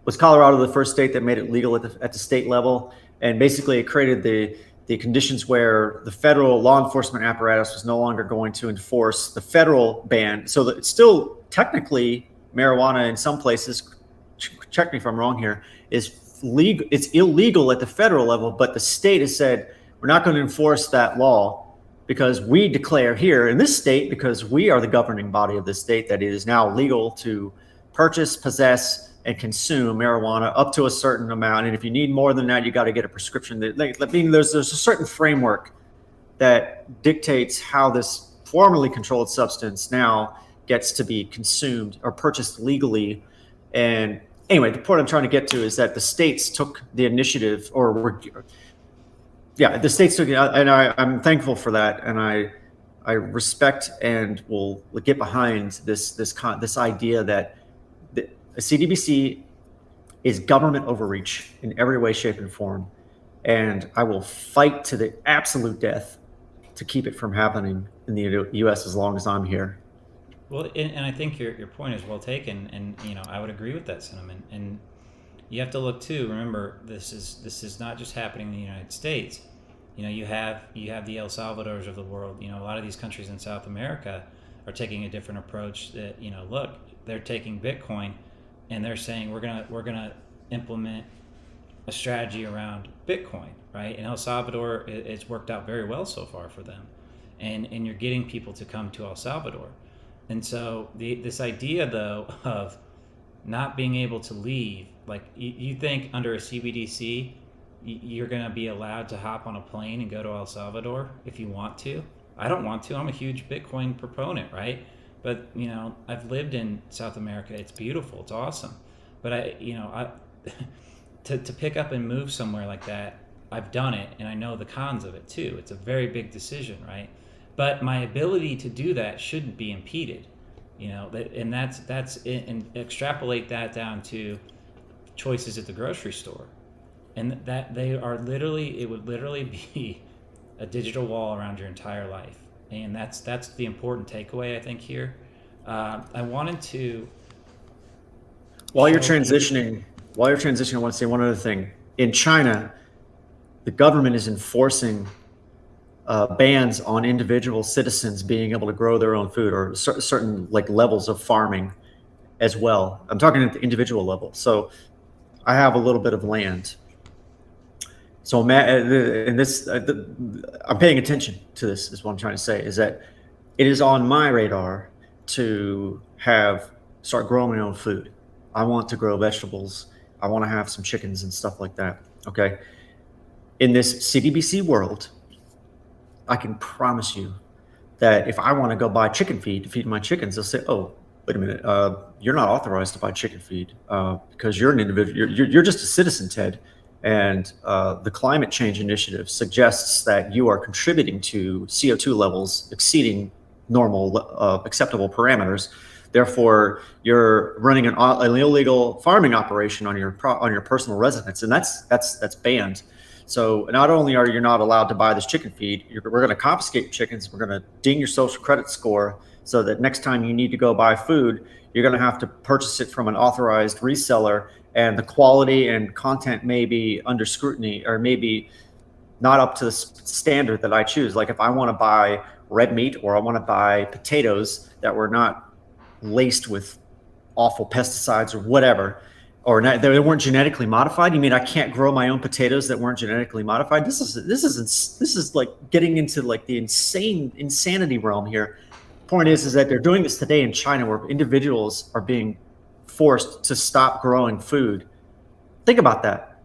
Was Colorado the first state that made it legal at the state level? And basically it created the conditions where the federal law enforcement apparatus was no longer going to enforce the federal ban. So that it's still technically marijuana in some places, check me if I'm wrong here, is legal. It's illegal at the federal level, but the state has said, we're not going to enforce that law because we declare here in this state, because we are the governing body of this state, that it is now legal to purchase, possess, and consume marijuana up to a certain amount. And if you need more than that, you got to get a prescription. There's a certain framework that dictates how this formerly controlled substance now gets to be consumed or purchased legally. And anyway, the point I'm trying to get to is that the states took the initiative, the states took it, and I'm thankful for that. And I respect and will get behind this idea that the CBDC is government overreach in every way, shape, and form. And I will fight to the absolute death to keep it from happening in the U.S. as long as I'm here. Well, and I think your point is well taken, and I would agree with that sentiment. And you have to look too. Remember, this is not just happening in the United States. You have the El Salvadors of the world. A lot of these countries in South America are taking a different approach. That look, they're taking Bitcoin, and they're saying we're gonna implement a strategy around Bitcoin, right? And El Salvador, it's worked out very well so far for them, and you're getting people to come to El Salvador. And so this idea though of not being able to leave, like you think under a CBDC, you're gonna be allowed to hop on a plane and go to El Salvador if you want to. I don't want to. I'm a huge Bitcoin proponent, right? But I've lived in South America. It's beautiful. It's awesome. But to pick up and move somewhere like that, I've done it, and I know the cons of it too. It's a very big decision, right? But my ability to do that shouldn't be impeded, and that's it, and extrapolate that down to choices at the grocery store, and that it would literally be a digital wall around your entire life. And that's the important takeaway, I think, here. I wanted to. While you're transitioning, I want to say one other thing. In China, the government is enforcing bans on individual citizens being able to grow their own food, or certain levels of farming as well. I'm talking at the individual level. So I have a little bit of land. So, I'm paying attention to this, is what I'm trying to say, is that it is on my radar to start growing my own food. I want to grow vegetables. I want to have some chickens and stuff like that. Okay. In this CBDC world, I can promise you that if I want to go buy chicken feed to feed my chickens, they'll say, oh, wait a minute, you're not authorized to buy chicken feed because you're an individual. You're just a citizen, Ted. And the climate change initiative suggests that you are contributing to CO2 levels exceeding normal acceptable parameters. Therefore, you're running an illegal farming operation on your personal residence, and that's banned. So not only are you not allowed to buy this chicken feed, we're going to confiscate your chickens. We're going to ding your social credit score, so that next time you need to go buy food, you're going to have to purchase it from an authorized reseller. And the quality and content may be under scrutiny, or maybe not up to the standard that I choose. Like if I want to buy red meat, or I want to buy potatoes that were not laced with awful pesticides or whatever, or not, they weren't genetically modified. You mean I can't grow my own potatoes that weren't genetically modified? This is like getting into like the insanity realm here. Point is that they're doing this today in China, where individuals are being forced to stop growing food. Think about that.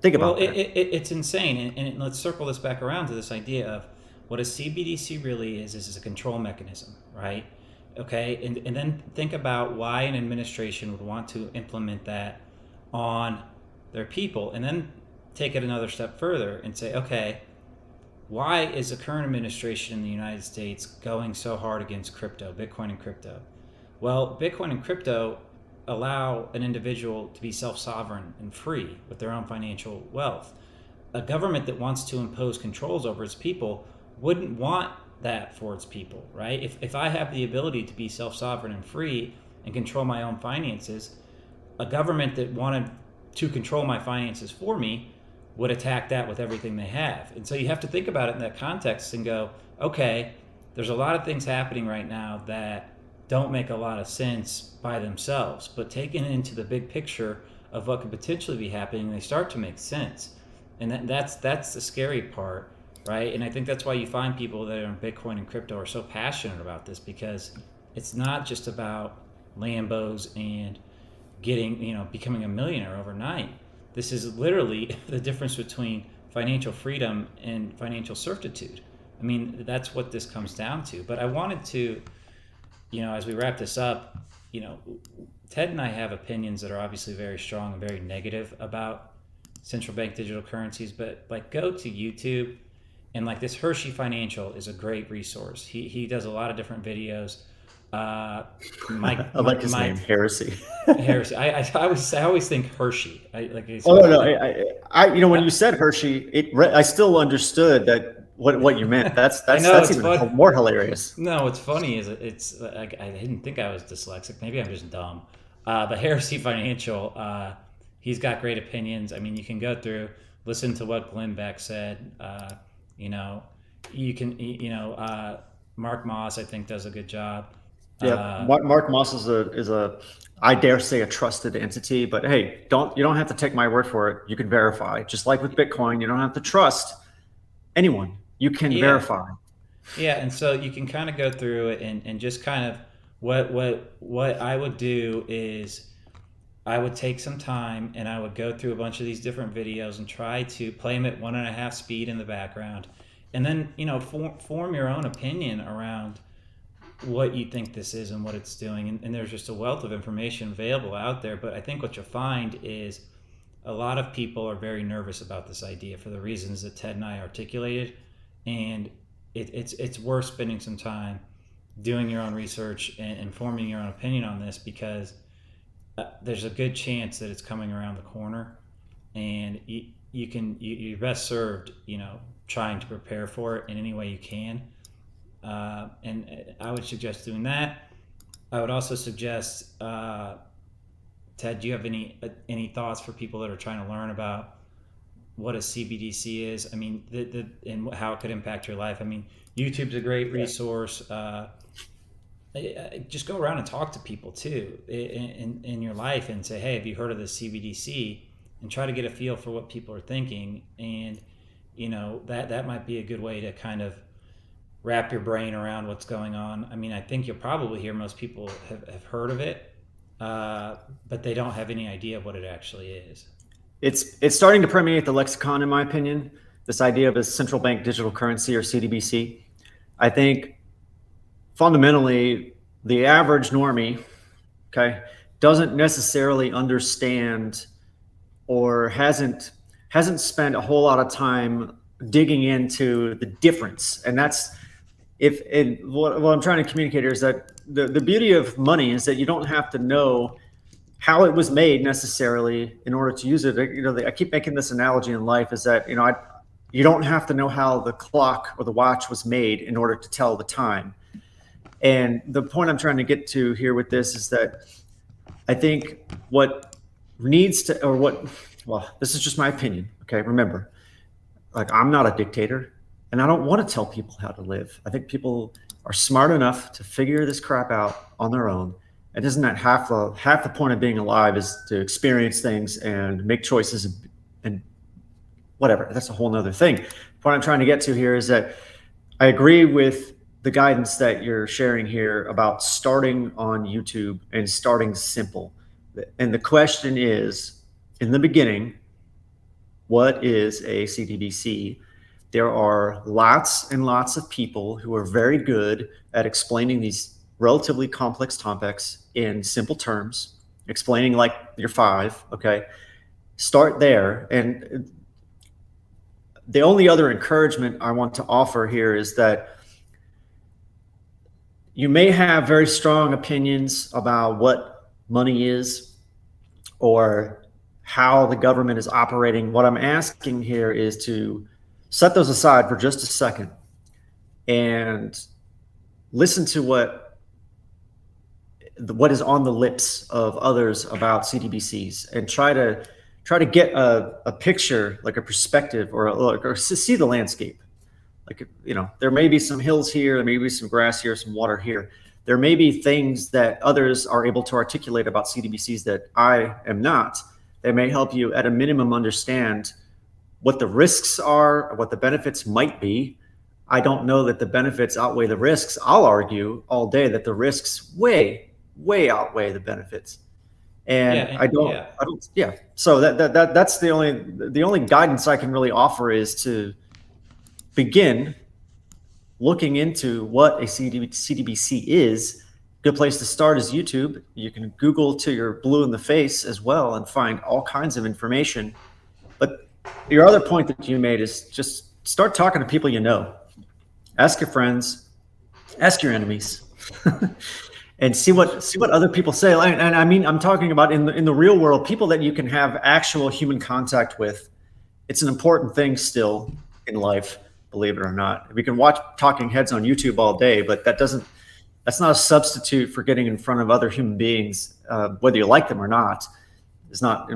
It's insane. And let's circle this back around to this idea of what a CBDC really is a control mechanism, right? Okay, and then think about why an administration would want to implement that on their people, and then take it another step further and say, okay, why is the current administration in the United States going so hard against crypto, Bitcoin and crypto? Well, Bitcoin and crypto allow an individual to be self-sovereign and free with their own financial wealth. A government that wants to impose controls over its people wouldn't want that for its people, right? If I have the ability to be self-sovereign and free and control my own finances, a government that wanted to control my finances for me would attack that with everything they have. And so you have to think about it in that context and go, okay, there's a lot of things happening right now that don't make a lot of sense by themselves, but taken into the big picture of what could potentially be happening, they start to make sense. And that's the scary part, right? And I think that's why you find people that are in Bitcoin and crypto are so passionate about this, because it's not just about Lambos and becoming a millionaire overnight. This is literally the difference between financial freedom and financial certitude. I mean, that's what this comes down to. But I wanted to, as we wrap this up, Ted and I have opinions that are obviously very strong and very negative about central bank digital currencies, but like, go to YouTube, and like, this Hershey Financial is a great resource. He does a lot of different videos. I like his name, Heresy. Heresy. I always think Hershey. Oh no, when you said Hershey, I still understood that what you meant. That's even funny. More hilarious. No, what's funny is it's like, I didn't think I was dyslexic. Maybe I'm just dumb. But Heresy Financial, he's got great opinions. I mean, you can go through, listen to what Glenn Beck said. You can, Mark Moss, I think, does a good job. Yeah, Mark Moss is a I dare say a trusted entity, but hey, you don't have to take my word for it. You can verify. Just like with Bitcoin, you don't have to trust anyone. You can verify. Yeah, and so you can kind of go through it and just kind of what I would do is I would take some time and I would go through a bunch of these different videos and try to play them at 1.5 speed in the background, and then form your own opinion around what you think this is and what it's doing. And there's just a wealth of information available out there. But I think what you'll find is a lot of people are very nervous about this idea for the reasons that Ted and I articulated. And it's worth spending some time doing your own research and forming your own opinion on this, because there's a good chance that it's coming around the corner, and you're best served, trying to prepare for it in any way you can. And I would suggest doing that. I would also suggest, Ted, do you have any thoughts for people that are trying to learn about what a CBDC is? I mean, and how it could impact your life. I mean, YouTube's a great resource. Just go around and talk to people too in your life and say, hey, have you heard of the CBDC? And try to get a feel for what people are thinking. And that might be a good way to kind of wrap your brain around what's going on. I mean, I think you'll probably hear most people have heard of it, but they don't have any idea what it actually is. It's starting to permeate the lexicon, in my opinion, this idea of a central bank digital currency, or CBDC. I think fundamentally the average normie, doesn't necessarily understand or hasn't spent a whole lot of time digging into the difference. And that's what I'm trying to communicate here is that the beauty of money is that you don't have to know how it was made necessarily in order to use it. I keep making this analogy in life is that, you don't have to know how the clock or the watch was made in order to tell the time. And the point I'm trying to get to here with this is that I think this is just my opinion. Okay. Remember, like, I'm not a dictator and I don't want to tell people how to live. I think people are smart enough to figure this crap out on their own. And isn't that half the point of being alive is to experience things and make choices and whatever. That's a whole nother thing. What I'm trying to get to here is that I agree with the guidance that you're sharing here about starting on YouTube and starting simple. And the question is, in the beginning, what is a CBDC? There are lots and lots of people who are very good at explaining these relatively complex topics in simple terms, explaining like you're five, okay? Start there. And the only other encouragement I want to offer here is that you may have very strong opinions about what money is or how the government is operating. What I'm asking here is to set those aside for just a second and listen to what is on the lips of others about CDBCs and try to get a picture, like a perspective, or see the landscape. Like, there may be some hills here, there may be some grass here, some water here. There may be things that others are able to articulate about CDBCs that I am not. They may help you at a minimum understand what the risks are, what the benefits might be. I don't know that the benefits outweigh the risks. I'll argue all day that the risks way outweigh the benefits. And yeah. So that's the only guidance I can really offer is to begin looking into what a CDBC is. Good place to start is YouTube. You can Google till you're blue in the face as well and find all kinds of information. But your other point that you made is just start talking to people you know. Ask your friends, ask your enemies, and see what other people say. And I mean, I'm talking about in the real world, people that you can have actual human contact with. It's an important thing still in life, believe it or not. We can watch talking heads on YouTube all day, but that's not a substitute for getting in front of other human beings, whether you like them or not. Is not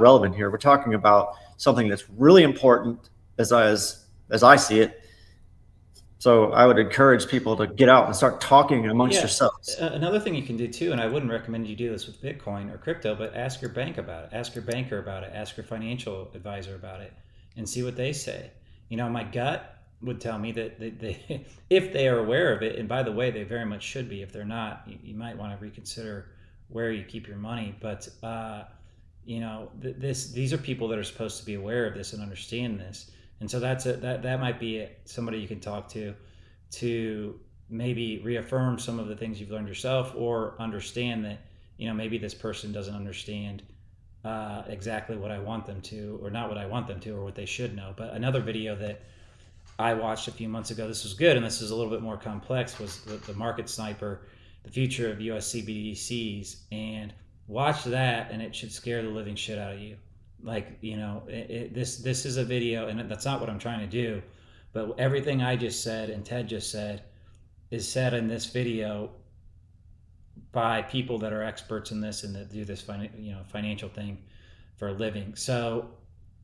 relevant here. We're talking about something that's really important as I see it. So I would encourage people to get out and start talking amongst yourselves. Another thing you can do too, and I wouldn't recommend you do this with Bitcoin or crypto, but ask your bank about it, ask your banker about it, ask your financial advisor about it, and see what they say. My gut would tell me that they if they are aware of it, and by the way, they very much should be. If they're not, you might want to reconsider where you keep your money. But these are people that are supposed to be aware of this and understand this. And so that might be somebody you can talk to maybe reaffirm some of the things you've learned yourself, or understand that maybe this person doesn't understand exactly what I want them to, or not what I want them to, or what they should know. But another video that I watched a few months ago, this was good, and this is a little bit more complex, was the Market Sniper, the future of US CBDCs, and watch that, and it should scare the living shit out of you. Like, this is a video, and that's not what I'm trying to do, but everything I just said and Ted just said is said in this video by people that are experts in this and that do this financial thing for a living. So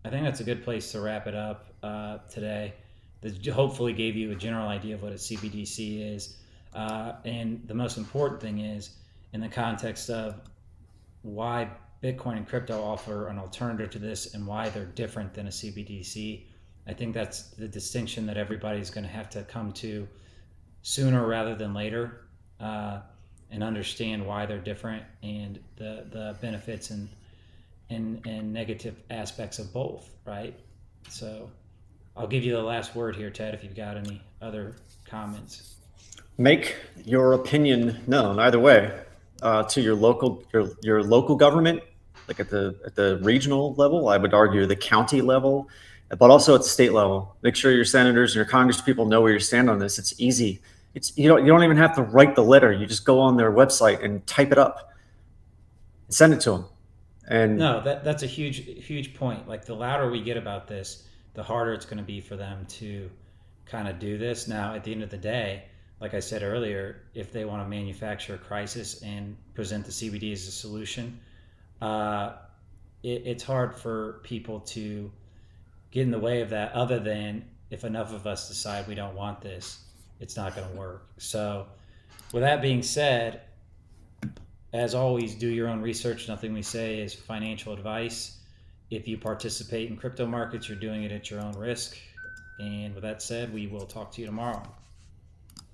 I think that's a good place to wrap it up today. That hopefully gave you a general idea of what a CBDC is, and the most important thing is in the context of why Bitcoin and crypto offer an alternative to this and why they're different than a CBDC. I think that's the distinction that everybody's going to have to come to sooner rather than later, and understand why they're different and the benefits and negative aspects of both, right? So I'll give you the last word here, Ted, if you've got any other comments. Make your opinion known either way. To your local government, like at the regional level, I would argue the county level, but also at the state level. Make sure your senators and your Congress people know where you stand on this. It's easy. You don't even have to write the letter. You just go on their website and type it up and send it to them. And no, that's a huge point. Like, the louder we get about this, the harder it's going to be for them to kind of do this. Now, at the end of the day, like I said earlier, if they want to manufacture a crisis and present the CBD as a solution, it's hard for people to get in the way of that, other than if enough of us decide we don't want this, it's not going to work. So with that being said, as always, do your own research. Nothing we say is financial advice. If you participate in crypto markets, you're doing it at your own risk. And with that said, we will talk to you tomorrow.